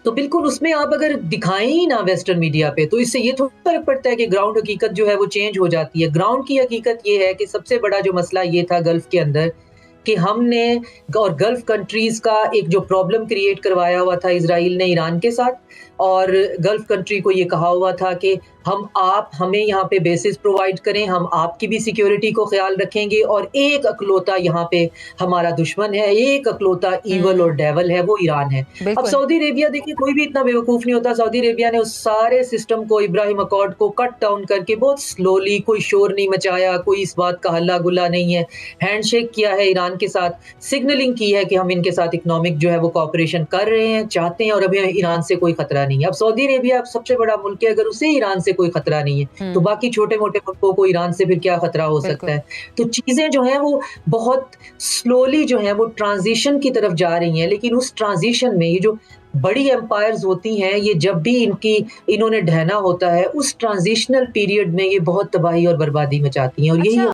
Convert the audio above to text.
तो बिल्कुल उसमें आप अगर दिखाएँ ही ना वेस्टर्न मीडिया पे, तो इससे ये थोड़ा फ़र्क पड़ता है कि ग्राउंड हकीकत जो है वो चेंज हो जाती है। ग्राउंड की हकीकत ये है कि सबसे बड़ा जो मसला ये था गल्फ़ के अंदर कि हमने और गल्फ़ कंट्रीज़ का एक जो प्रॉब्लम क्रिएट करवाया हुआ था इज़राइल ने ईरान के साथ और गल्फ़ कंट्री को ये कहा हुआ था कि आप हमें यहाँ पे बेसेस प्रोवाइड करें, हम आपकी भी सिक्योरिटी को ख़्याल रखेंगे और एक अकलौता यहाँ पे हमारा दुश्मन है, एक अकलौता ईविल और हुँ, डेविल है, वो ईरान है। अब बिल्कुल। सऊदी अरेबिया देखिए कोई भी इतना बेवकूफ़ नहीं होता, सऊदी अरेबिया ने उस सारे सिस्टम को इब्राहिम अकॉर्ड को कट डाउन करके बहुत स्लोली कोई शोर नहीं मचाया, कोई इस बात का हल्ला-गुल्ला नहीं है। हैंडशेक किया है ईरान के साथ, सिग्नलिंग की है कि हम इनके साथ इकोनॉमिक जो है वो कोऑपरेशन कर रहे हैं, चाहते हैं और अभी ईरान से कोई खतरा नहीं है। अब सऊदी अरेबिया सबसे बड़ा मुल्क है, अगर उसे ईरान से कोई खतरा नहीं है, तो हुँ, बाकी छोटे-मोटे मुल्कों को ईरान से फिर क्या खतरा हो सकता बिल्कुल। है? तो चीज़ें जो हैं वो बहुत स्लोली जो हैं वो ट्रांज़िशन की तरफ जा रही हैं, लेकिन उस ट्रांज़िशन में ये जो बड़ी एम्पायर्स होती हैं, ये जब भी इन्होंने ढहना होता है, उस ट्रांज़िशनल पीरियड में ये बहुत तबाही और बर्बादी मचाती हैं और यही अच्छा